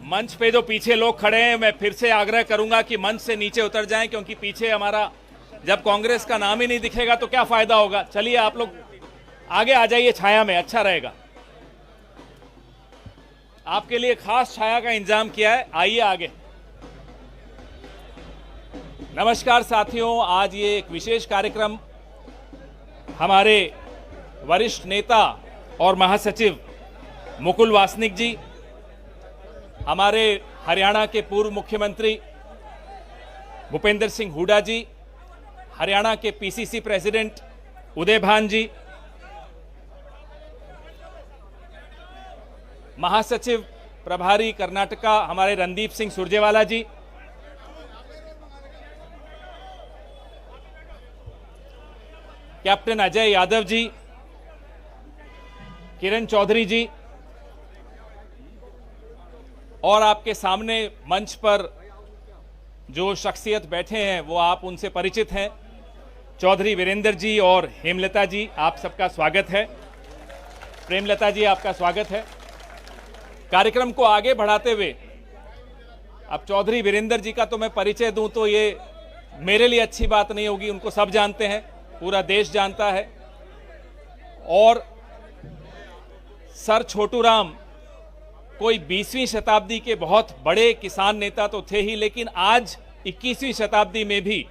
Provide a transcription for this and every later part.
मंच पे जो पीछे लोग खड़े हैं, मैं फिर से आग्रह करूंगा कि मंच से नीचे उतर जाएं, क्योंकि पीछे हमारा जब कांग्रेस का नाम ही नहीं दिखेगा तो क्या फायदा होगा। चलिए आप लोग आगे आ जाइए, छाया में अच्छा रहेगा। आपके लिए खास छाया का इंतजाम किया है, आइए आगे। नमस्कार साथियों, आज ये एक विशेष कार्यक्रम हमारे वरिष्ठ नेता और महासचिव मुकुल वासनिक जी, हमारे हरियाणा के पूर्व मुख्यमंत्री भूपेंद्र सिंह हुड्डा जी, हरियाणा के पीसीसी प्रेसिडेंट उदय भान जी, महासचिव प्रभारी कर्नाटका हमारे रणदीप सिंह सुरजेवाला जी, कैप्टन अजय यादव जी, किरण चौधरी जी, और आपके सामने मंच पर जो शख्सियत बैठे हैं वो आप उनसे परिचित हैं। चौधरी वीरेंद्र जी और हेमलता जी, आप सबका स्वागत है। प्रेमलता जी, आपका स्वागत है। कार्यक्रम को आगे बढ़ाते हुए अब चौधरी वीरेंद्र जी का तो मैं परिचय दूं तो ये मेरे लिए अच्छी बात नहीं होगी, उनको सब जानते हैं, पूरा देश जानता है। और सर छोटू राम कोई 20वीं शताब्दी के बहुत बड़े किसान नेता तो थे ही, लेकिन आज 21वीं शताब्दी में भी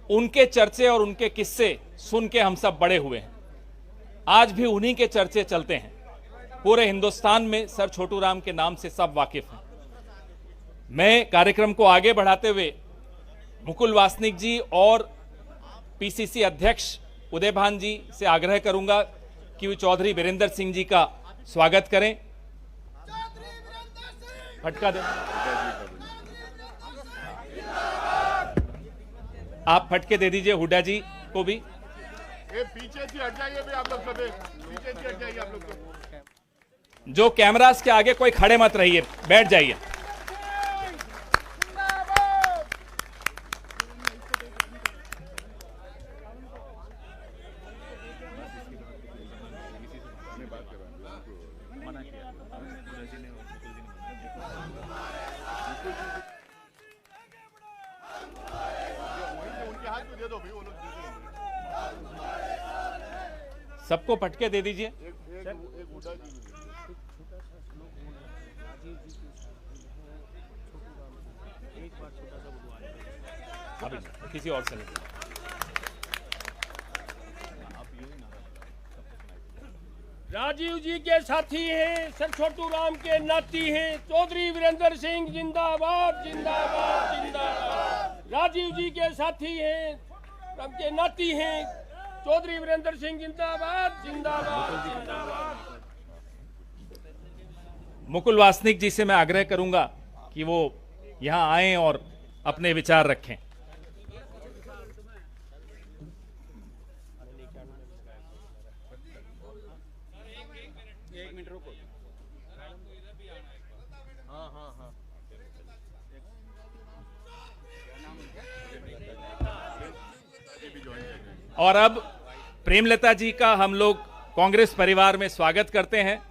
उनके चर्चे और उनके किस्से सुन के हम सब बड़े हुए हैं। आज भी उन्हीं के चर्चे चलते हैं। पूरे हिंदुस्तान में सर छोटू राम के नाम से सब वाकिफ हैं। मैं कार्यक्रम को आगे बढ़ाते हुए मुकुल वासनिक जी और पीसीसी अध्यक्ष उदय भान जी से आग्रह करूंगा कि वे चौधरी वीरेंद्र सिंह जी का स्वागत करें। फटका दे, आप फटके दे दीजिए हुड्डा जी को भी। पीछे से हट जाइए भी आप लोग, सब पीछे से हट जाइए आप लोग। जो कैमरास के आगे कोई खड़े मत रहिए, बैठ जाइए। सबको पटके दे दीजिए। अभी किसी और से नहीं। राजीव जी के साथी हैं, सर छोटू राम के नाती हैं, चौधरी वीरेंद्र सिंह जिंदाबाद जिंदाबाद जिंदाबाद। राजीव जी के साथी हैं, राम के नाती हैं, चौधरी वीरेंद्र सिंह जिंदाबाद जिंदाबाद जिंदाबाद। मुकुल वासनिक जी से मैं आग्रह करूंगा कि वो यहां आएं और अपने विचार रखें। और अब प्रेमलता जी का हम लोग कांग्रेस परिवार में स्वागत करते हैं।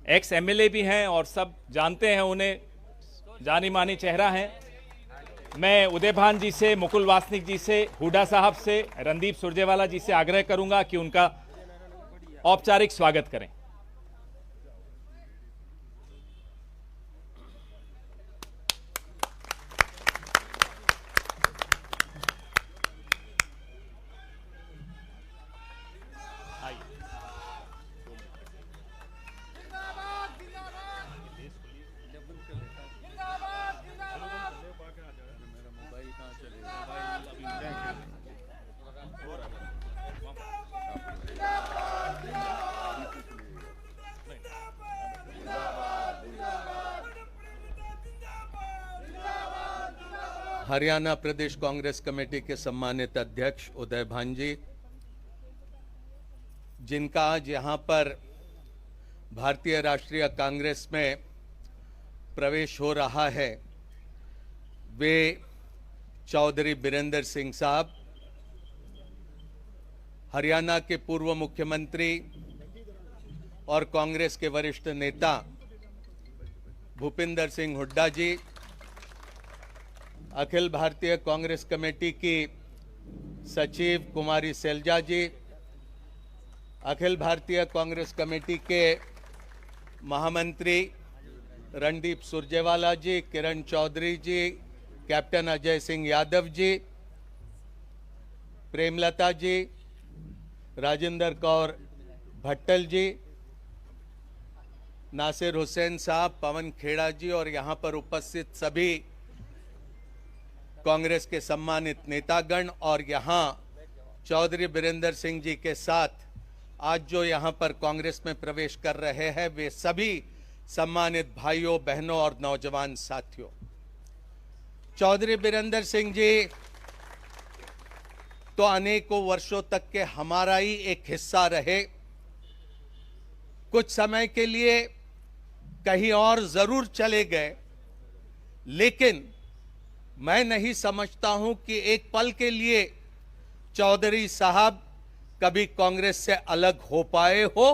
एक्स एमएलए भी हैं और सब जानते हैं उन्हें, जानी मानी चेहरा हैं। मैं उदय भान जी से, मुकुल वासनिक जी से, हुड्डा साहब से, रणदीप सुरजेवाला जी से आग्रह करूंगा कि उनका औपचारिक स्वागत करें। हरियाणा प्रदेश कांग्रेस कमेटी के सम्मानित अध्यक्ष उदय भान जी, जिनका आज यहाँ पर भारतीय राष्ट्रीय कांग्रेस में प्रवेश हो रहा है, वे चौधरी वीरेंद्र सिंह साहब, हरियाणा के पूर्व मुख्यमंत्री और कांग्रेस के वरिष्ठ नेता भूपिंदर सिंह हुड्डा जी, अखिल भारतीय कांग्रेस कमेटी की सचिव कुमारी सैलजा जी, अखिल भारतीय कांग्रेस कमेटी के महामंत्री रणदीप सुरजेवाला जी, किरण चौधरी जी, कैप्टन अजय सिंह यादव जी, प्रेमलता जी, राजेंद्र कौर भट्टल जी, नासिर हुसैन साहब, पवन खेड़ा जी और यहाँ पर उपस्थित सभी कांग्रेस के सम्मानित नेतागण और यहाँ चौधरी बीरेंद्र सिंह जी के साथ आज जो यहाँ पर कांग्रेस में प्रवेश कर रहे हैं वे सभी सम्मानित भाइयों, बहनों और नौजवान साथियों। चौधरी बीरेंद्र सिंह जी तो अनेकों वर्षों तक के हमारा ही एक हिस्सा रहे। कुछ समय के लिए कहीं और जरूर चले गए, लेकिन मैं नहीं समझता हूं कि एक पल के लिए चौधरी साहब कभी कांग्रेस से अलग हो पाए हो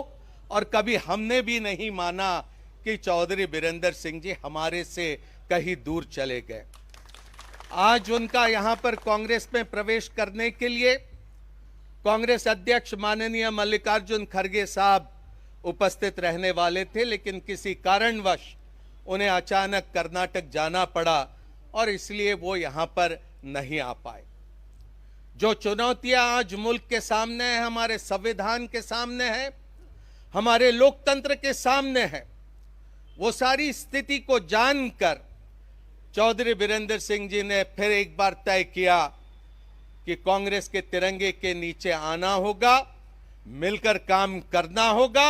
और कभी हमने भी नहीं माना कि चौधरी बीरेंद्र सिंह जी हमारे से कहीं दूर चले गए। आज उनका यहां पर कांग्रेस में प्रवेश करने के लिए कांग्रेस अध्यक्ष माननीय मल्लिकार्जुन खड़गे साहब उपस्थित रहने वाले थे, लेकिन किसी कारणवश उन्हें अचानक कर्नाटक जाना पड़ा और इसलिए वो यहां पर नहीं आ पाए। जो चुनौतियां आज मुल्क के सामने है, हमारे संविधान के सामने है, हमारे लोकतंत्र के सामने है, वो सारी स्थिति को जानकर चौधरी बीरेंद्र सिंह जी ने फिर एक बार तय किया कि कांग्रेस के तिरंगे के नीचे आना होगा, मिलकर काम करना होगा।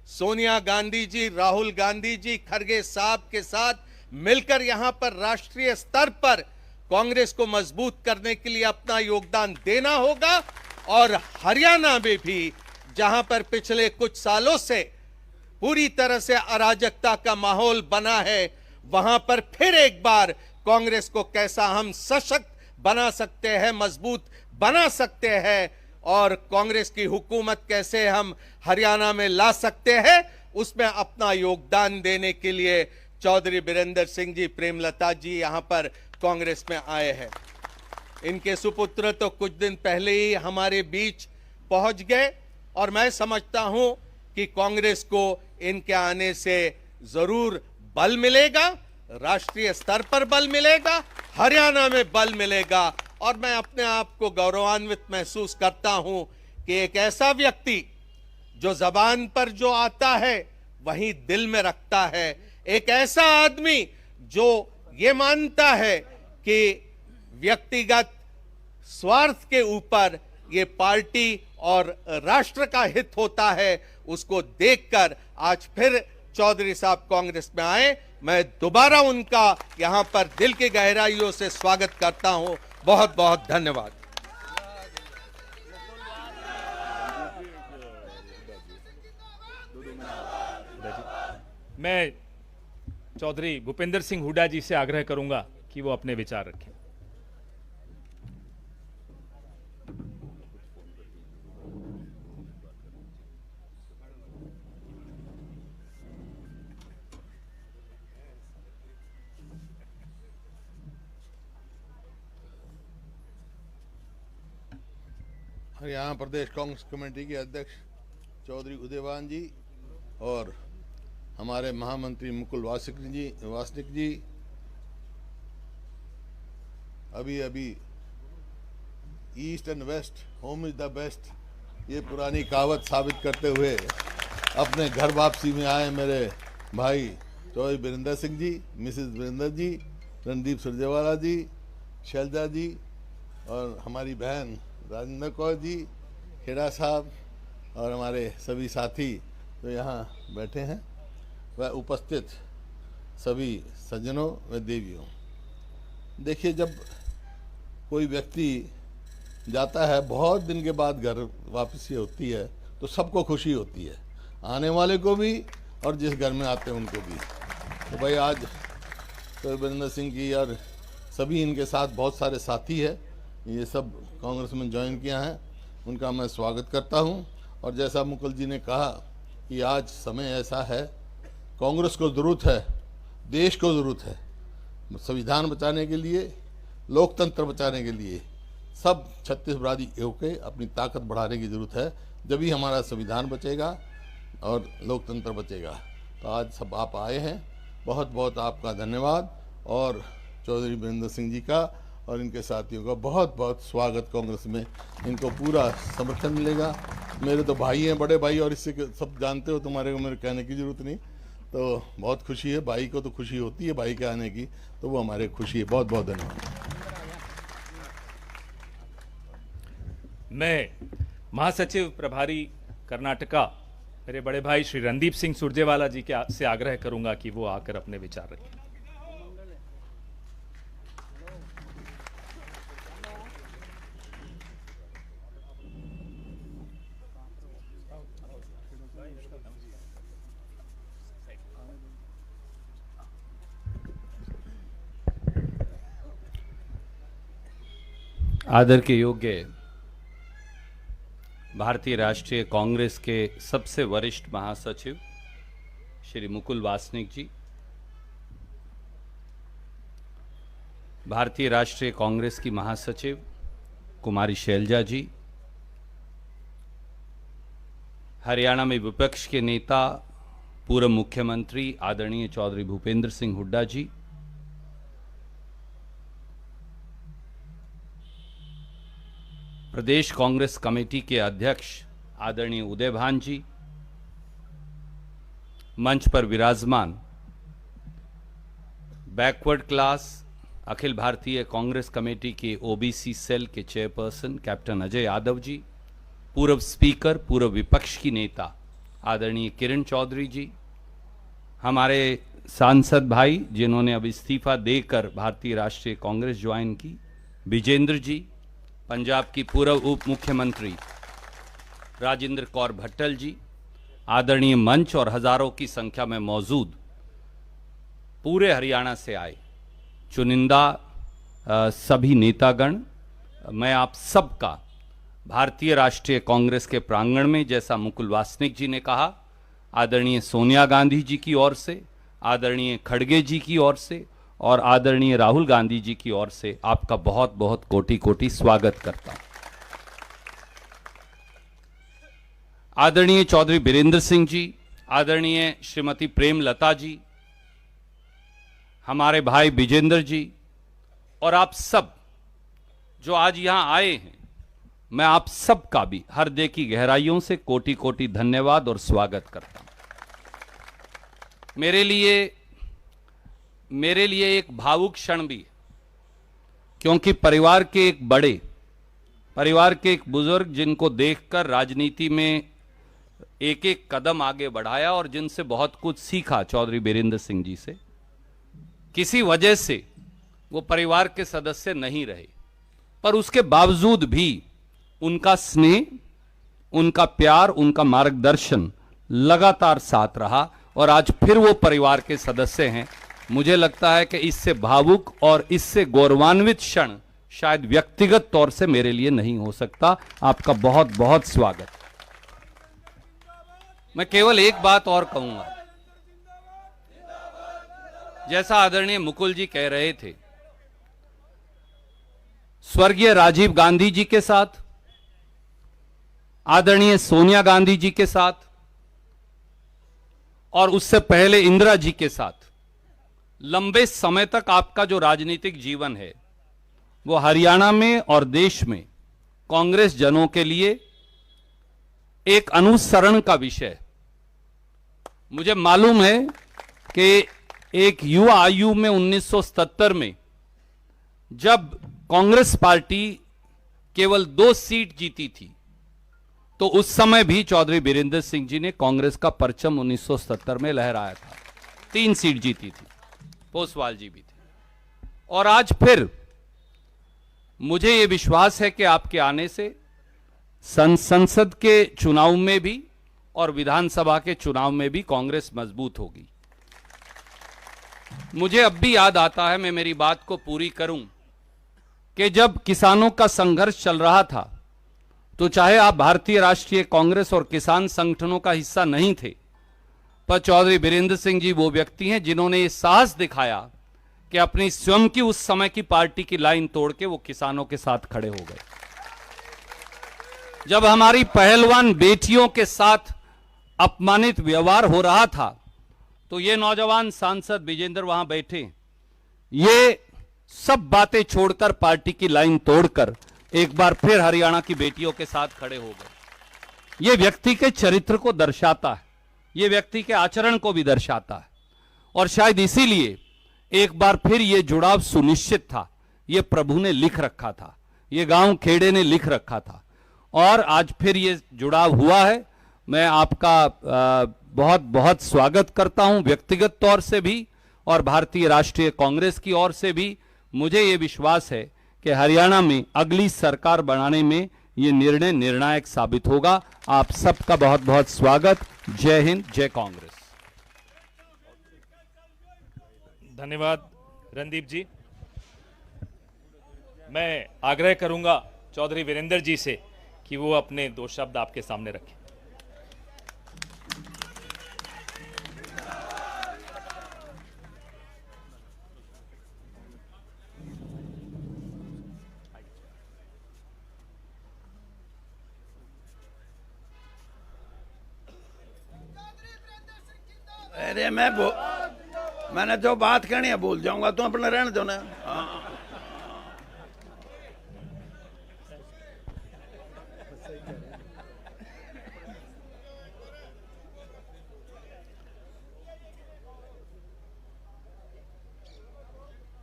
सोनिया गांधी जी, राहुल गांधी जी, खड़गे साहब के साथ मिलकर यहां पर राष्ट्रीय स्तर पर कांग्रेस को मजबूत करने के लिए अपना योगदान देना होगा और हरियाणा में भी जहां पर पिछले कुछ सालों से पूरी तरह से अराजकता का माहौल बना है, वहां पर फिर एक बार कांग्रेस को कैसा हम सशक्त बना सकते हैं, मजबूत बना सकते हैं और कांग्रेस की हुकूमत कैसे हम हरियाणा में ला सकते हैं, उसमें अपना योगदान देने के लिए चौधरी बीरेंद्र सिंह जी, प्रेमलता जी यहां पर कांग्रेस में आए हैं। इनके सुपुत्र तो कुछ दिन पहले ही हमारे बीच पहुंच गए और मैं समझता हूं कि कांग्रेस को इनके आने से जरूर बल मिलेगा, राष्ट्रीय स्तर पर बल मिलेगा, हरियाणा में बल मिलेगा और मैं अपने आप को गौरवान्वित महसूस करता हूं कि एक ऐसा व्यक्ति जो जबान पर जो आता है वहीं दिल में रखता है, एक ऐसा आदमी जो ये मानता है कि व्यक्तिगत स्वार्थ के ऊपर ये पार्टी और राष्ट्र का हित होता है, उसको देखकर आज फिर चौधरी साहब कांग्रेस में आए। मैं दोबारा उनका यहां पर दिल की गहराइयों से स्वागत करता हूं। बहुत बहुत धन्यवाद। मैं चौधरी भूपिंदर सिंह हुड्डा जी से आग्रह करूंगा कि वो अपने विचार रखें। हरियाणा प्रदेश कांग्रेस कमेटी के अध्यक्ष चौधरी उदयवान जी और हमारे महामंत्री मुकुल वासनिक जी अभी east and west home is the best ये पुरानी कहावत साबित करते हुए अपने घर वापसी में आए मेरे भाई चौधरी बीरेंद्र सिंह जी, मिसेस बीरेंद्र जी, रणदीप सुरजेवाला जी, शैलजा जी और हमारी बहन राजेंद्र कौर जी, खेड़ा साहब और हमारे सभी साथी जो यहाँ बैठे हैं, वह उपस्थित सभी सज्जनों व देवियों। देखिए, जब कोई व्यक्ति जाता है, बहुत दिन के बाद घर वापसी होती है, तो सबको खुशी होती है, आने वाले को भी और जिस घर में आते हैं उनको भी। तो भाई आज तो बीरेंद्र सिंह जी और सभी इनके साथ बहुत सारे साथी हैं, ये सब कांग्रेस में ज्वाइन किया है, उनका मैं स्वागत करता हूं। और जैसा मुकुल जी ने कहा कि आज समय ऐसा है, कांग्रेस को ज़रूरत है देश को ज़रूरत है, संविधान बचाने के लिए, लोकतंत्र बचाने के लिए सब छत्तीसगढ़ी के अपनी ताकत बढ़ाने की ज़रूरत है। जब ही हमारा संविधान बचेगा और लोकतंत्र बचेगा। तो आज सब आप आए हैं, बहुत बहुत आपका धन्यवाद, और चौधरी वीरेंद्र सिंह जी का और इनके साथियों का बहुत बहुत स्वागत। कांग्रेस में इनको पूरा समर्थन मिलेगा। मेरे तो भाई हैं, बड़े भाई, और इससे सब जानते हो, तुम्हारे को मेरे कहने की ज़रूरत नहीं। तो बहुत खुशी है, भाई को तो खुशी होती है भाई के आने की, तो वो हमारे खुशी है। बहुत बहुत धन्यवाद। मैं महासचिव प्रभारी कर्नाटका मेरे बड़े भाई श्री रणदीप सिंह सुरजेवाला जी के से आग्रह करूंगा कि वो आकर अपने विचार रखें। आदर के योग्य भारतीय राष्ट्रीय कांग्रेस के सबसे वरिष्ठ महासचिव श्री मुकुल वासनिक जी, भारतीय राष्ट्रीय कांग्रेस की महासचिव कुमारी शैलजा जी, हरियाणा में विपक्ष के नेता पूर्व मुख्यमंत्री आदरणीय चौधरी भूपेंद्र सिंह हुड्डा जी, प्रदेश कांग्रेस कमेटी के अध्यक्ष आदरणीय उदय भान जी, मंच पर विराजमान backward class Akhil Bharatiya Congress committee के ओबीसी सेल के चेयरपर्सन कैप्टन अजय यादव जी, पूर्व स्पीकर पूर्व विपक्ष की नेता आदरणीय किरण चौधरी जी, हमारे सांसद भाई जिन्होंने अब इस्तीफा देकर भारतीय राष्ट्रीय कांग्रेस ज्वाइन की, विजेंद्र जी, पंजाब की पूर्व उप मुख्यमंत्री राजेंद्र कौर भट्टल जी, आदरणीय मंच और हजारों की संख्या में मौजूद पूरे हरियाणा से आए चुनिंदा सभी नेतागण, मैं आप सबका भारतीय राष्ट्रीय कांग्रेस के प्रांगण में, जैसा मुकुल वासनिक जी ने कहा, आदरणीय सोनिया गांधी जी की ओर से, आदरणीय खड़गे जी की ओर से और आदरणीय राहुल गांधी जी की ओर से आपका बहुत बहुत कोटि कोटि स्वागत करता हूं। आदरणीय चौधरी वीरेंद्र सिंह जी, आदरणीय श्रीमती प्रेमलता जी, हमारे भाई विजेंद्र जी और आप सब जो आज यहां आए हैं, मैं आप सबका भी हृदय की गहराइयों से कोटि कोटि धन्यवाद और स्वागत करता हूं। मेरे लिए एक भावुक क्षण भी है, क्योंकि परिवार के एक बुजुर्ग जिनको देखकर राजनीति में एक एक कदम आगे बढ़ाया और जिनसे बहुत कुछ सीखा, चौधरी वीरेंद्र सिंह जी से, किसी वजह से वो परिवार के सदस्य नहीं रहे, पर उसके बावजूद भी उनका स्नेह, उनका प्यार, उनका मार्गदर्शन लगातार साथ रहा और आज फिर वो परिवार के सदस्य हैं। मुझे लगता है कि इससे भावुक और इससे गौरवान्वित क्षण शायद व्यक्तिगत तौर से मेरे लिए नहीं हो सकता। आपका बहुत बहुत स्वागत। मैं केवल एक बात और कहूंगा, जैसा आदरणीय मुकुल जी कह रहे थे, स्वर्गीय राजीव गांधी जी के साथ, आदरणीय सोनिया गांधी जी के साथ और उससे पहले इंदिरा जी के साथ लंबे समय तक आपका जो राजनीतिक जीवन है वो हरियाणा में और देश में कांग्रेस जनों के लिए एक अनुसरण का विषय है। मुझे मालूम है कि एक युवा आयु में 1977 में जब कांग्रेस पार्टी केवल 2 सीट जीती थी, तो उस समय भी चौधरी वीरेंद्र सिंह जी ने कांग्रेस का परचम 1970 में लहराया था। 3 सीट जीती थी, पोसवाल जी भी थे। और आज फिर मुझे यह विश्वास है कि आपके आने से संसद के चुनाव में भी और विधानसभा के चुनाव में भी कांग्रेस मजबूत होगी। मुझे अब भी याद आता है, मैं मेरी बात को पूरी करूं, कि जब किसानों का संघर्ष चल रहा था, तो चाहे आप भारतीय राष्ट्रीय कांग्रेस और किसान संगठनों का हिस्सा नहीं थे, पर चौधरी वीरेंद्र सिंह जी वो व्यक्ति हैं जिन्होंने ये साहस दिखाया कि अपनी स्वयं की उस समय की पार्टी की लाइन तोड़ के वो किसानों के साथ खड़े हो गए। जब हमारी पहलवान बेटियों के साथ अपमानित व्यवहार हो रहा था तो ये नौजवान सांसद विजेंद्र वहां बैठे, ये सब बातें छोड़कर पार्टी की लाइन तोड़कर एक बार फिर हरियाणा की बेटियों के साथ खड़े हो गए। ये व्यक्ति के चरित्र को दर्शाता है, ये व्यक्ति के आचरण को भी दर्शाता है और शायद इसीलिए एक बार फिर ये जुड़ाव सुनिश्चित था। ये प्रभु ने लिख रखा था, ये गांव खेड़े ने लिख रखा था और आज फिर ये जुड़ाव हुआ है। मैं आपका बहुत बहुत स्वागत करता हूं व्यक्तिगत तौर से भी और भारतीय राष्ट्रीय कांग्रेस की ओर से भी। मुझे ये विश्वास है कि हरियाणा में अगली सरकार बनाने में ये निर्णय निर्णायक साबित होगा। आप सबका बहुत बहुत स्वागत। जय हिंद, जय कांग्रेस। धन्यवाद रणदीप जी। मैं आग्रह करूंगा चौधरी वीरेंद्र जी से कि वो अपने 2 शब्द आपके सामने रखें। अरे मैंने जो बात कहनी है भूल जाऊंगा, तुम अपने रहने दो ना। हाँ।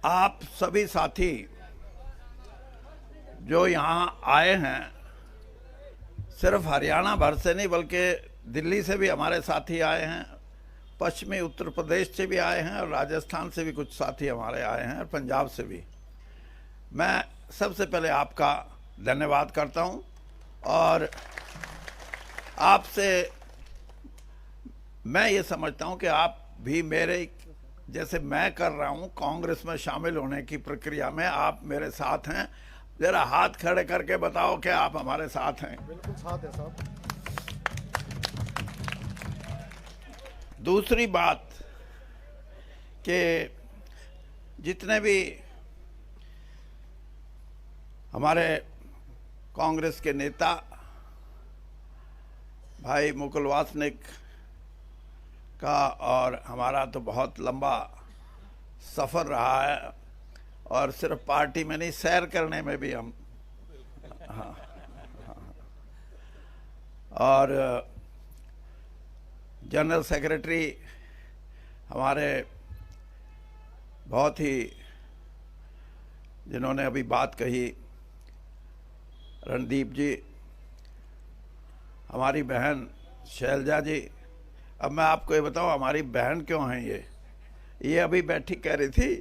आप सभी साथी जो यहाँ आए हैं, सिर्फ हरियाणा भर से नहीं बल्कि दिल्ली से भी हमारे साथी आए हैं, पश्चिमी उत्तर प्रदेश से भी आए हैं और राजस्थान से भी कुछ साथी हमारे आए हैं और पंजाब से भी। मैं सबसे पहले आपका धन्यवाद करता हूं और आपसे मैं ये समझता हूं कि आप भी मेरे जैसे मैं कर रहा हूं कांग्रेस में शामिल होने की प्रक्रिया में आप मेरे साथ हैं। जरा हाथ खड़े करके बताओ कि आप हमारे साथ हैं। बिल्कुल साथ है साहब। दूसरी बात कि जितने भी हमारे कांग्रेस के नेता भाई मुकुल वासनिक का और हमारा तो बहुत लंबा सफ़र रहा है और सिर्फ पार्टी में नहीं सैर करने में भी हम हाँ। और जनरल सेक्रेटरी हमारे बहुत ही जिन्होंने अभी बात कही रणदीप जी, हमारी बहन शैलजा जी। अब मैं आपको ये बताऊं हमारी बहन क्यों है ये अभी बैठी कह रही थी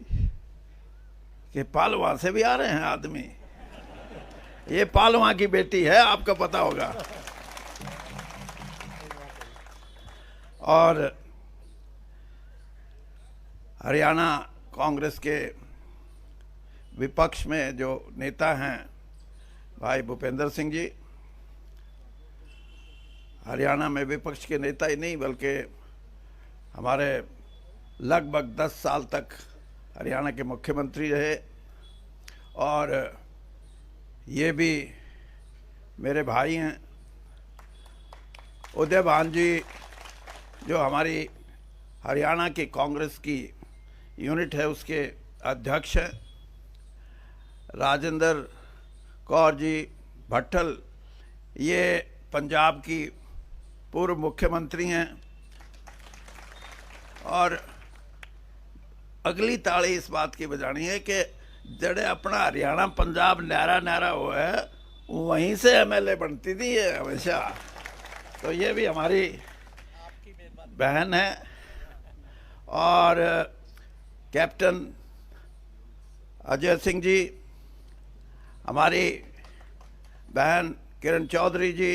कि पालवा से भी आ रहे हैं आदमी। ये पालवा की बेटी है, आपको पता होगा। और हरियाणा कांग्रेस के विपक्ष में जो नेता हैं भाई भूपेंद्र सिंह जी, हरियाणा में विपक्ष के नेता ही नहीं बल्कि हमारे लगभग 10 साल तक हरियाणा के मुख्यमंत्री रहे और ये भी मेरे भाई हैं। उदय भान जी जो हमारी हरियाणा की कांग्रेस की यूनिट है उसके अध्यक्ष हैं। राजेंद्र कौर जी भट्टल ये पंजाब की पूर्व मुख्यमंत्री हैं। और अगली ताड़ी इस बात की बजानी है कि जड़े अपना हरियाणा पंजाब न्यारा न्यारा हुआ है वहीं से एमएलए बनती थी ये हमेशा। तो ये भी हमारी बहन है। और कैप्टन अजय सिंह जी, हमारी बहन किरण चौधरी जी,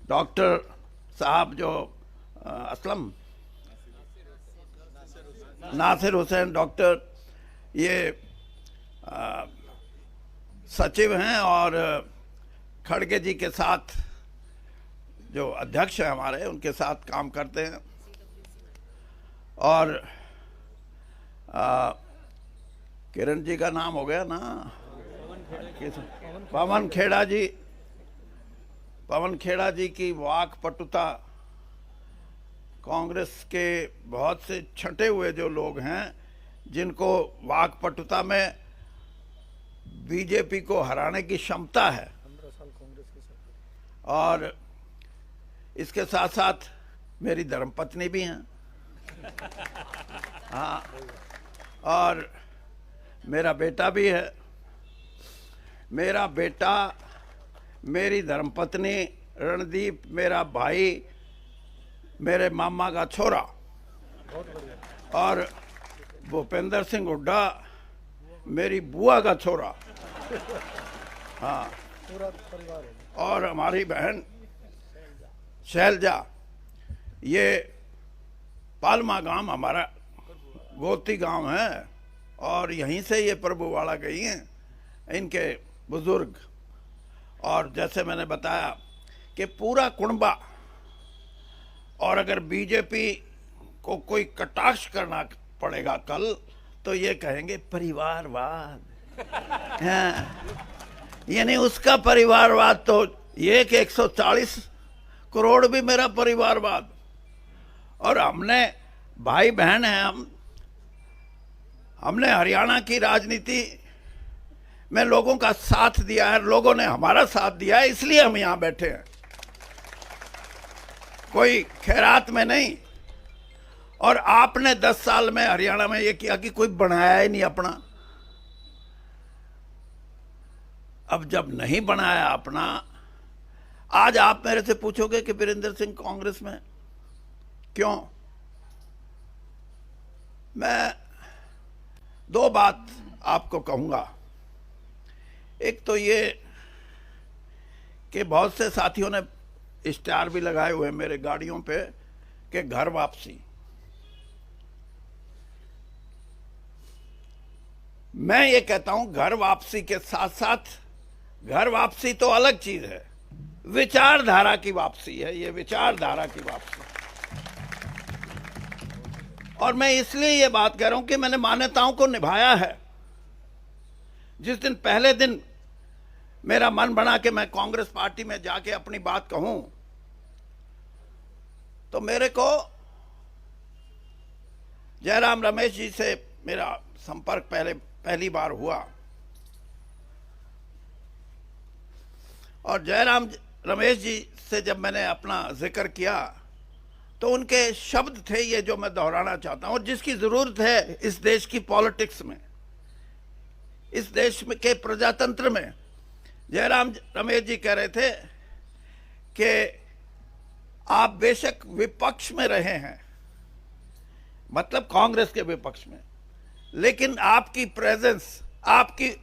डॉक्टर साहब जो असलम नासिर हुसैन डॉक्टर ये सचिव हैं और खड़गे जी के साथ जो अध्यक्ष हैं हमारे उनके साथ काम करते हैं। और किरण जी का नाम हो गया ना, पवन खेड़ा जी, पवन खेड़ा जी की वाक पटुता, कांग्रेस के बहुत से छंटे हुए जो लोग हैं जिनको वाक पटुता में बीजेपी को हराने की क्षमता है, और इसके साथ साथ मेरी धर्मपत्नी भी हैं, हाँ, और मेरा बेटा भी है। मेरा बेटा, मेरी धर्मपत्नी, रणदीप मेरा भाई, मेरे मामा का छोरा, और भूपेंद्र सिंह हुड्डा मेरी बुआ का छोरा, हाँ, और हमारी बहन शैलजा। ये पालमा गांव हमारा गोती गांव है, और यहीं से ये प्रभुवाड़ा गई हैं इनके बुजुर्ग। और जैसे मैंने बताया कि पूरा कुणबा, और अगर बीजेपी को कोई कटाक्ष करना पड़ेगा कल तो ये कहेंगे परिवारवाद, हाँ, यानी उसका परिवारवाद तो ये कि 140 करोड़ भी मेरा परिवारवाद। और हमने भाई बहन हैं, हमने हरियाणा की राजनीति में लोगों का साथ दिया है, लोगों ने हमारा साथ दिया है, इसलिए हम यहां बैठे हैं, कोई खैरात में नहीं। और आपने 10 साल में हरियाणा में ये किया कि कोई बनाया ही नहीं अपना। अब जब नहीं बनाया अपना, आज आप मेरे से पूछोगे कि वीरेंद्र सिंह कांग्रेस में क्यों? मैं 2 बात आपको कहूंगा। एक तो ये कि बहुत से साथियों ने स्टार भी लगाए हुए मेरे गाड़ियों पे कि घर वापसी। मैं ये कहता हूं घर वापसी के साथ साथ, घर वापसी तो अलग चीज है, विचारधारा की वापसी है, ये विचारधारा की वापसी। और मैं इसलिए ये बात कह रहा हूं कि मैंने मान्यताओं को निभाया है। जिस दिन पहले दिन मेरा मन बना कि मैं कांग्रेस पार्टी में जाके अपनी बात कहूं, तो मेरे को जयराम रमेश जी से मेरा संपर्क पहली बार हुआ, और जयराम रमेश जी से जब मैंने अपना जिक्र किया तो उनके शब्द थे ये जो मैं दोहराना चाहता हूं, और जिसकी जरूरत है इस देश की पॉलिटिक्स में, इस देश में के प्रजातंत्र में। जयराम रमेश जी कह रहे थे कि आप बेशक विपक्ष में रहे हैं, मतलब कांग्रेस के विपक्ष में, लेकिन आपकी प्रेजेंस, आपकी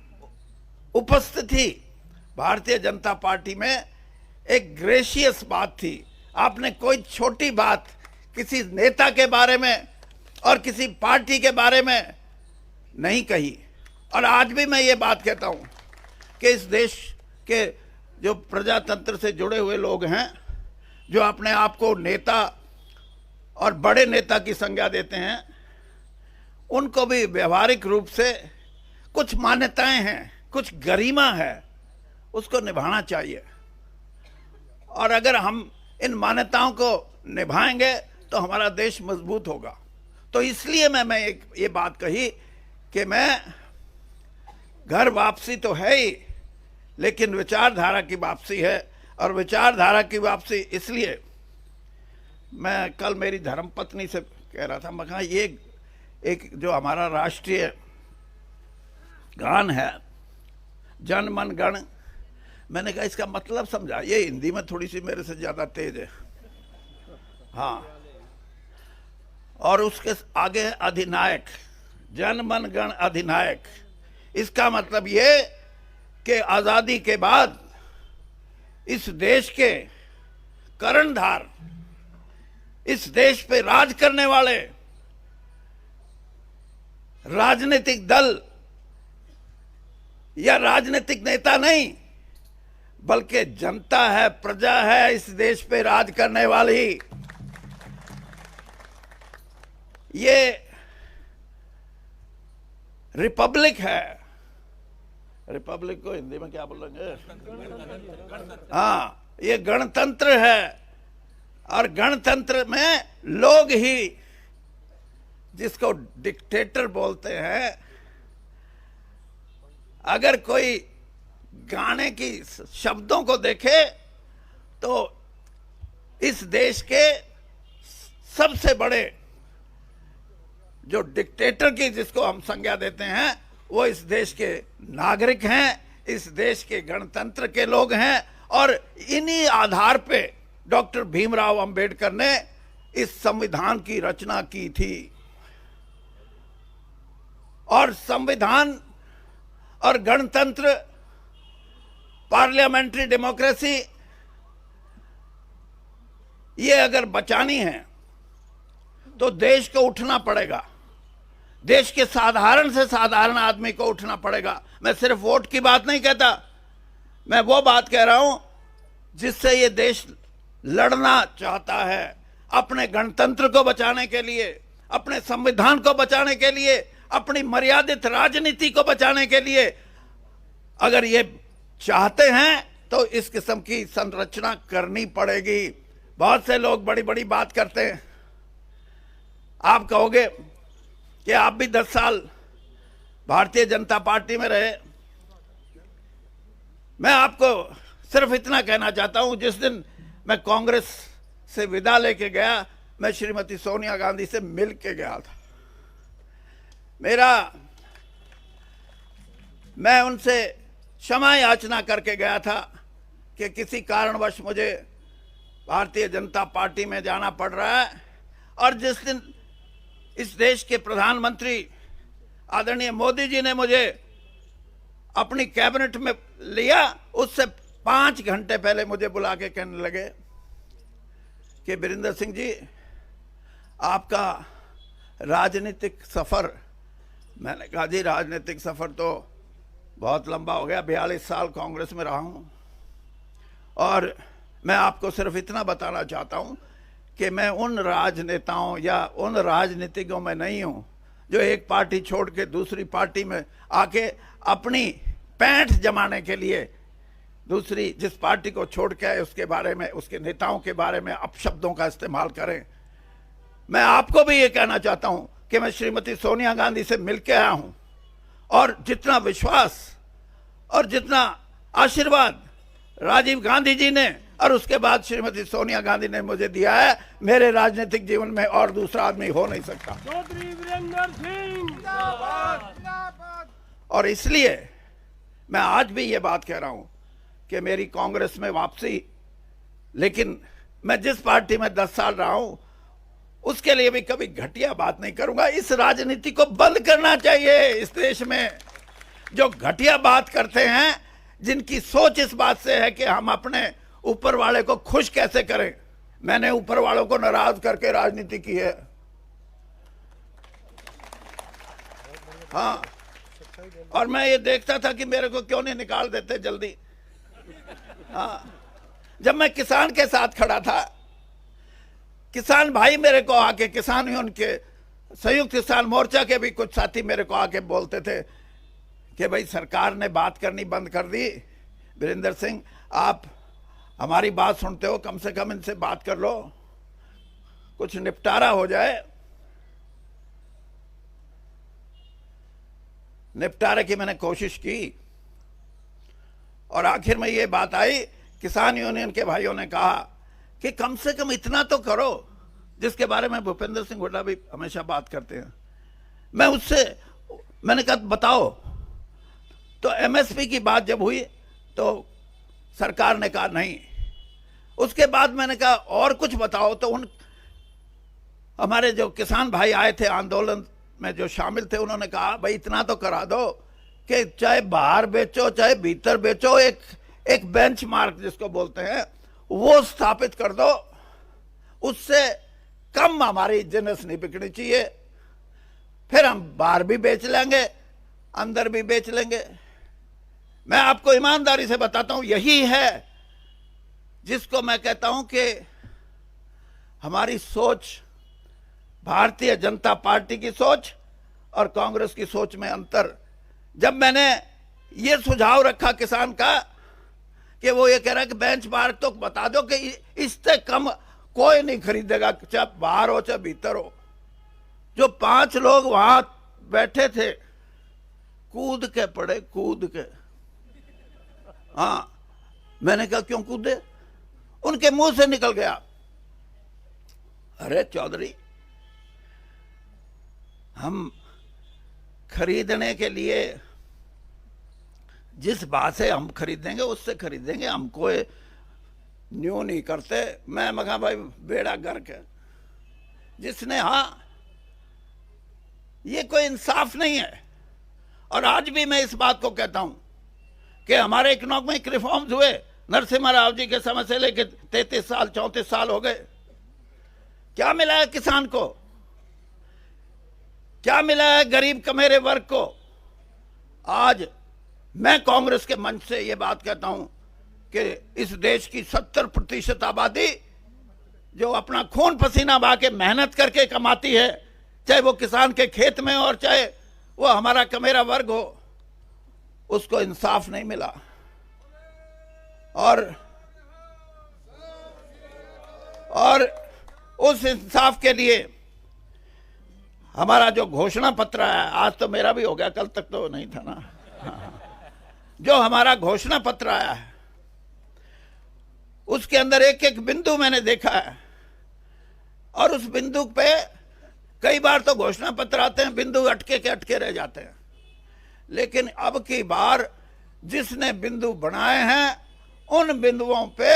उपस्थिति भारतीय जनता पार्टी में एक ग्रेशियस बात थी। आपने कोई छोटी बात किसी नेता के बारे में और किसी पार्टी के बारे में नहीं कही। और आज भी मैं ये बात कहता हूं कि इस देश के जो प्रजातंत्र से जुड़े हुए लोग हैं, जो अपने आप को नेता और बड़े नेता की संज्ञा देते हैं, उनको भी व्यवहारिक रूप से कुछ मान्यताएं हैं, कुछ गरिमा है, उसको निभाना चाहिए। और अगर हम इन मान्यताओं को निभाएंगे तो हमारा देश मजबूत होगा। तो इसलिए मैं ये बात कही कि मैं, घर वापसी तो है ही, लेकिन विचारधारा की वापसी है। और विचारधारा की वापसी इसलिए, मैं कल मेरी धर्मपत्नी से कह रहा था, मैं कहा ये एक जो हमारा राष्ट्रीय गान है, जन मन गण, मैंने कहा इसका मतलब समझा। ये हिंदी में थोड़ी सी मेरे से ज्यादा तेज है, हाँ। और उसके आगे है अधिनायक, जन मन गण अधिनायक। इसका मतलब ये कि आजादी के बाद इस देश के कर्णधार, इस देश पे राज करने वाले राजनीतिक दल या राजनीतिक नेता नहीं, बल्कि जनता है, प्रजा है इस देश पे राज करने वाली। ये रिपब्लिक है। रिपब्लिक को हिंदी में क्या बोलेंगे? हाँ, ये गणतंत्र है और गणतंत्र में लोग ही, जिसको डिक्टेटर बोलते हैं, अगर कोई गाने की शब्दों को देखे तो इस देश के सबसे बड़े जो डिक्टेटर की जिसको हम संज्ञा देते हैं वो इस देश के नागरिक हैं, इस देश के गणतंत्र के लोग हैं। और इन्हीं आधार पे डॉक्टर भीमराव अंबेडकर ने इस संविधान की रचना की थी। और संविधान और गणतंत्र, पार्लियामेंट्री डेमोक्रेसी, ये अगर बचानी है तो देश को उठना पड़ेगा। देश के साधारण से साधारण आदमी को उठना पड़ेगा। मैं सिर्फ वोट की बात नहीं कहता, मैं वो बात कह रहा हूं जिससे ये देश लड़ना चाहता है, अपने गणतंत्र को बचाने के लिए, अपने संविधान को बचाने के लिए, अपनी मर्यादित राजनीति को बचाने के लिए। अगर ये चाहते हैं तो इस किस्म की संरचना करनी पड़ेगी। बहुत से लोग बड़ी बड़ी बात करते हैं। आप कहोगे कि आप भी 10 साल भारतीय जनता पार्टी में रहे। मैं आपको सिर्फ इतना कहना चाहता हूं, जिस दिन मैं कांग्रेस से विदा लेके गया, मैं श्रीमती सोनिया गांधी से मिल के गया था। मैं उनसे क्षमा याचना करके गया था कि किसी कारणवश मुझे भारतीय जनता पार्टी में जाना पड़ रहा है। और जिस दिन इस देश के प्रधानमंत्री आदरणीय मोदी जी ने मुझे अपनी कैबिनेट में लिया, उससे 5 घंटे पहले मुझे बुला के कहने लगे कि वीरेंद्र सिंह जी, आपका राजनीतिक सफर। मैंने कहा जी, राजनीतिक सफर तो बहुत लंबा हो गया, 42 साल कांग्रेस में रहा हूं। और मैं आपको सिर्फ इतना बताना चाहता हूं कि मैं उन राजनेताओं या उन राजनीतिकों में नहीं हूं जो एक पार्टी छोड़ के दूसरी पार्टी में आके अपनी पैंठ जमाने के लिए दूसरी जिस पार्टी को छोड़ के आए उसके बारे में, उसके नेताओं के बारे में अपशब्दों का इस्तेमाल करें। मैं आपको भी ये कहना चाहता हूं कि मैं श्रीमती सोनिया गांधी से मिलकर आया हूं, और जितना विश्वास और जितना आशीर्वाद राजीव गांधी जी ने और उसके बाद श्रीमती सोनिया गांधी ने मुझे दिया है, मेरे राजनीतिक जीवन में और दूसरा आदमी हो नहीं सकता। चौधरी वीरेंद्र सिंह। और इसलिए मैं आज भी ये बात कह रहा हूं कि मेरी कांग्रेस में वापसी, लेकिन मैं जिस पार्टी में 10 साल रहा हूं उसके लिए भी कभी घटिया बात नहीं करूंगा। इस राजनीति को बंद करना चाहिए। इस देश में जो घटिया बात करते हैं, जिनकी सोच इस बात से है कि हम अपने ऊपर वाले को खुश कैसे करें। मैंने ऊपर वालों को नाराज करके राजनीति की है। हाँ, और मैं ये देखता था कि मेरे को क्यों नहीं निकाल देते जल्दी। हाँ, जब मैं किसान के साथ खड़ा था, किसान भाई मेरे को आके, किसान ही उनके संयुक्त किसान मोर्चा के भी कुछ साथी मेरे को आके बोलते थे कि भाई सरकार ने बात करनी बंद कर दी, वीरेंद्र सिंह आप हमारी बात सुनते हो, कम से कम इनसे बात कर लो, कुछ निपटारा हो जाए। निपटारे की मैंने कोशिश की और आखिर में ये बात आई, किसान यूनियन के भाइयों ने कहा कि कम से कम इतना तो करो, जिसके बारे में भूपेंद्र सिंह हुड्डा भी हमेशा बात करते हैं। मैंने कहा बताओ। तो एमएसपी की बात जब हुई तो सरकार ने कहा नहीं। उसके बाद मैंने कहा और कुछ बताओ। तो हमारे जो किसान भाई आए थे आंदोलन में जो शामिल थे, उन्होंने कहा भाई इतना तो करा दो कि चाहे बाहर बेचो चाहे भीतर बेचो, एक बेंचमार्क जिसको बोलते हैं वो स्थापित कर दो, उससे कम हमारी जिन्स नहीं बिकनी चाहिए, फिर हम बाहर भी बेच लेंगे अंदर भी बेच लेंगे। मैं आपको ईमानदारी से बताता हूं, यही है जिसको मैं कहता हूं कि हमारी सोच भारतीय जनता पार्टी की सोच और कांग्रेस की सोच में अंतर। जब मैंने ये सुझाव रखा किसान का कि वो ये कह रहा है कि बेंचमार्क तो बता दो कि इससे कम कोई नहीं खरीदेगा, चाहे बाहर हो चाहे भीतर हो। जो 5 लोग वहां बैठे थे कूद के पड़े, कूद के। हाँ, मैंने कहा क्यों कूदे? उनके मुंह से निकल गया, अरे चौधरी, हम खरीदने के लिए जिस भाव से हम खरीदेंगे उससे खरीदेंगे, हम कोई न्यू नहीं करते। मैं मगा भाई बेड़ा गर्क है। जिसने, हाँ, ये कोई इंसाफ नहीं है। और आज भी मैं इस बात को कहता हूं कि हमारे इकोनॉमिक रिफॉर्म्स हुए नरसिम्हा राव जी के समय से लेकर 33 साल 34 साल हो गए। क्या मिला है किसान को? क्या मिला है गरीब कमेरे वर्ग को? आज मैं कांग्रेस के मंच से ये बात कहता हूं कि इस देश की 70% आबादी जो अपना खून पसीना बहा के मेहनत करके कमाती है, चाहे वो किसान के खेत में और चाहे वो हमारा कमेरा वर्ग हो, उसको इंसाफ नहीं मिला। और उस इंसाफ के लिए हमारा जो घोषणा पत्र है, आज तो मेरा भी हो गया, कल तक तो नहीं था ना। जो हमारा घोषणा पत्र आया है उसके अंदर एक एक बिंदु मैंने देखा है, और उस बिंदु पे कई बार तो घोषणा पत्र आते हैं बिंदु अटके के अटके रह जाते हैं, लेकिन अब की बार जिसने बिंदु बनाए हैं उन बिंदुओं पे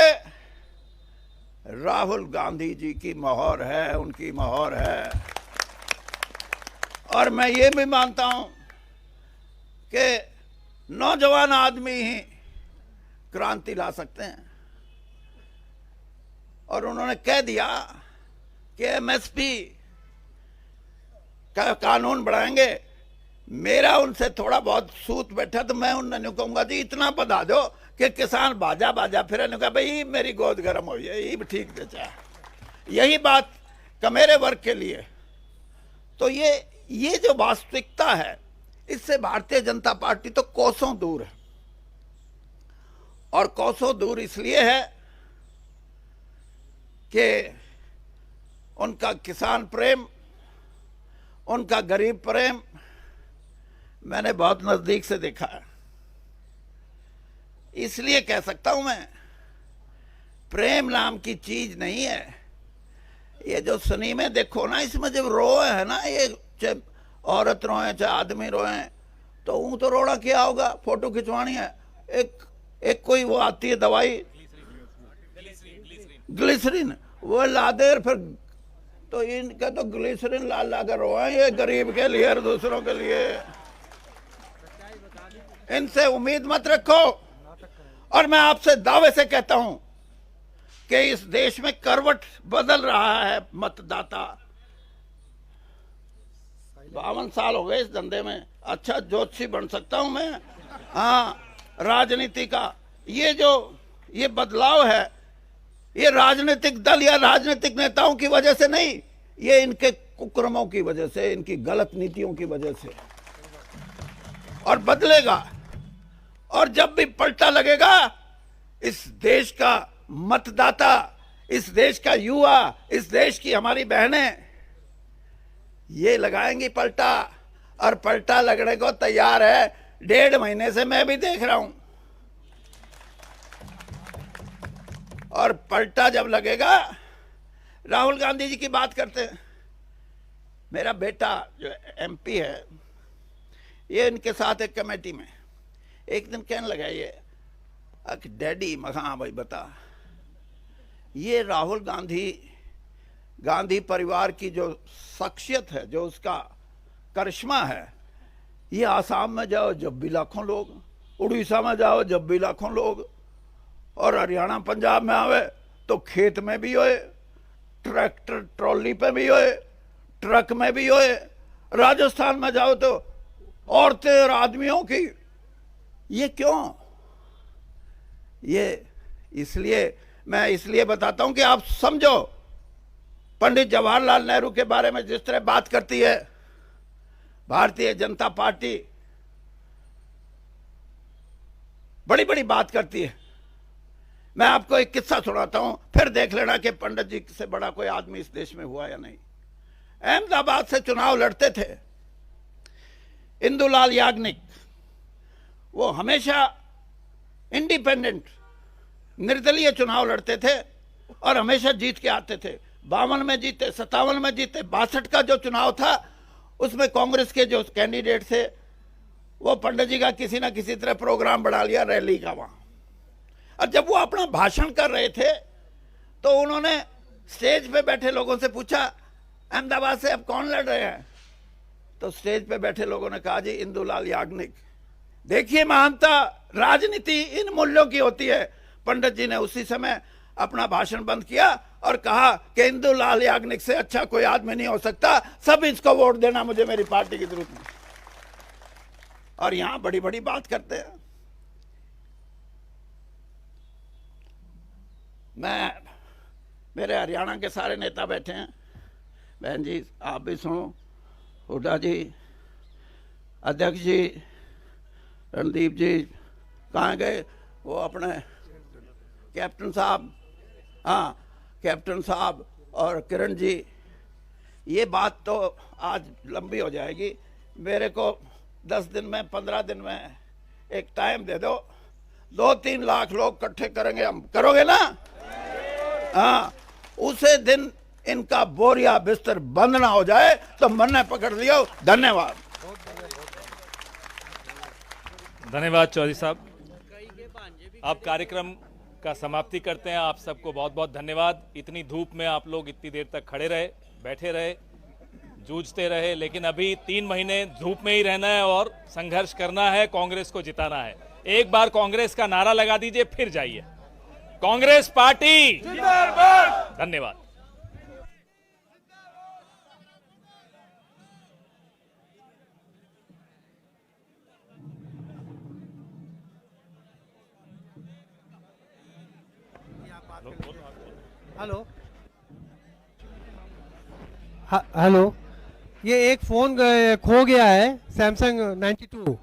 राहुल गांधी जी की मोहर है, उनकी मोहर है। और मैं ये भी मानता हूं कि नौजवान आदमी ही क्रांति ला सकते हैं, और उन्होंने कह दिया कि एमएसपी का कानून बढ़ाएंगे। मेरा उनसे थोड़ा बहुत सूत बैठा तो मैं उन्होंने कहूंगा जी इतना बता दो कि किसान बाजा बाजा फिर कहा भाई मेरी गोद गर्म हो जाए, ये भी ठीक दे चाहे। यही बात कमेरे वर्ग के लिए। तो ये जो वास्तविकता है, इससे भारतीय जनता पार्टी तो कोसों दूर है। और कोसों दूर इसलिए है कि उनका किसान प्रेम, उनका गरीब प्रेम मैंने बहुत नजदीक से देखा है। इसलिए कह सकता हूं मैं, प्रेम नाम की चीज नहीं है। ये जो सिनेमे देखो ना, इसमें जब रोए है ना, ये चाहे औरत रोए चाहे आदमी रोए, तो ऊं तो रोना क्या होगा, फोटो खिंचवानी है। एक कोई वो आती है दवाई ग्लिसरीन, वो ला दे, फिर तो इनका तो ग्लिसरीन ला ला कर रोए, ये गरीब के लिए और दूसरों के लिए। इनसे उम्मीद मत रखो। और मैं आपसे दावे से कहता हूं कि इस देश में करवट बदल रहा है मतदाता। 52 साल हो गए इस धंधे में, अच्छा ज्योतिषी बन सकता हूं मैं। हाँ, राजनीति का ये बदलाव है, ये राजनीतिक दल या राजनीतिक नेताओं की वजह से नहीं, ये इनके कुकर्मों की वजह से, इनकी गलत नीतियों की वजह से। और बदलेगा। और जब भी पलटा लगेगा, इस देश का मतदाता, इस देश का युवा, इस देश की हमारी बहनें ये लगाएंगी पलटा, और पलटा लगने को तैयार है। 1.5 महीने से मैं भी देख रहा हूं। और पलटा जब लगेगा, राहुल गांधी जी की बात करते हैं। मेरा बेटा जो एमपी है, ये इनके साथ एक कमेटी में एक दिन कहने लगा, ये डैडी, मैं हाँ भाई बता, ये राहुल गांधी परिवार की जो शख्सियत है, जो उसका करिश्मा है, ये आसाम में जाओ जब भी लाखों लोग, उड़ीसा में जाओ जब भी लाखों लोग, और हरियाणा पंजाब में आवे तो खेत में भी होए, ट्रैक्टर ट्रॉली पे भी होए, ट्रक में भी होए। राजस्थान में जाओ तो औरतें और आदमियों की। ये क्यों? ये इसलिए, मैं इसलिए बताता हूं कि आप समझो पंडित जवाहरलाल नेहरू के बारे में जिस तरह बात करती है भारतीय जनता पार्टी, बड़ी बड़ी बात करती है। मैं आपको एक किस्सा सुनाता हूं, फिर देख लेना कि पंडित जी से बड़ा कोई आदमी इस देश में हुआ या नहीं। अहमदाबाद से चुनाव लड़ते थे इंदुलाल याग्निक। वो हमेशा इंडिपेंडेंट निर्दलीय चुनाव लड़ते थे और हमेशा जीत के आते थे। 52 में जीते, 57 में जीते। 62 का जो चुनाव था उसमें कांग्रेस के जो कैंडिडेट थे वो पंडित जी का किसी ना किसी तरह प्रोग्राम बना लिया रैली का वहां। और जब वो अपना भाषण कर रहे थे तो उन्होंने स्टेज पे बैठे लोगों से पूछा, अहमदाबाद से अब कौन लड़ रहे हैं? तो स्टेज पे बैठे लोगों ने कहा, जी इंदुलाल याग्निक। देखिए महानता राजनीति इन मूल्यों की होती है। पंडित जी ने उसी समय अपना भाषण बंद किया और कहा कि इंदुलाल याग्निक से अच्छा कोई आदमी नहीं हो सकता, सब इसको वोट देना, मुझे मेरी पार्टी की जरूरत नहीं। और यहां बड़ी बड़ी बात करते हैं। मेरे हरियाणा के सारे नेता बैठे हैं। बहन जी आप भी सुनो, हुड्डा जी, अध्यक्ष जी, रणदीप जी कहाँ गए? वो अपने कैप्टन साहब, हाँ कैप्टन साहब और किरण जी। ये बात तो आज लंबी हो जाएगी। मेरे को 10 दिन में 15 दिन में एक टाइम दे दो, 2-3 लाख लोग इकट्ठे करेंगे हम। करोगे ना? हाँ, उसे दिन इनका बोरिया बिस्तर बंद ना हो जाए तो मन पकड़ लियो। धन्यवाद। धन्यवाद चौधरी साहब। आप कार्यक्रम का समाप्ति करते हैं। आप सबको बहुत बहुत धन्यवाद। इतनी धूप में आप लोग इतनी देर तक खड़े रहे, बैठे रहे, जूझते रहे, लेकिन अभी 3 महीने धूप में ही रहना है और संघर्ष करना है, कांग्रेस को जिताना है। एक बार कांग्रेस का नारा लगा दीजिए, फिर जाइए। कांग्रेस पार्टी जिंदाबाद। धन्यवाद। हेलो हेलो, ये एक फोन खो गया है, सैमसंग 92।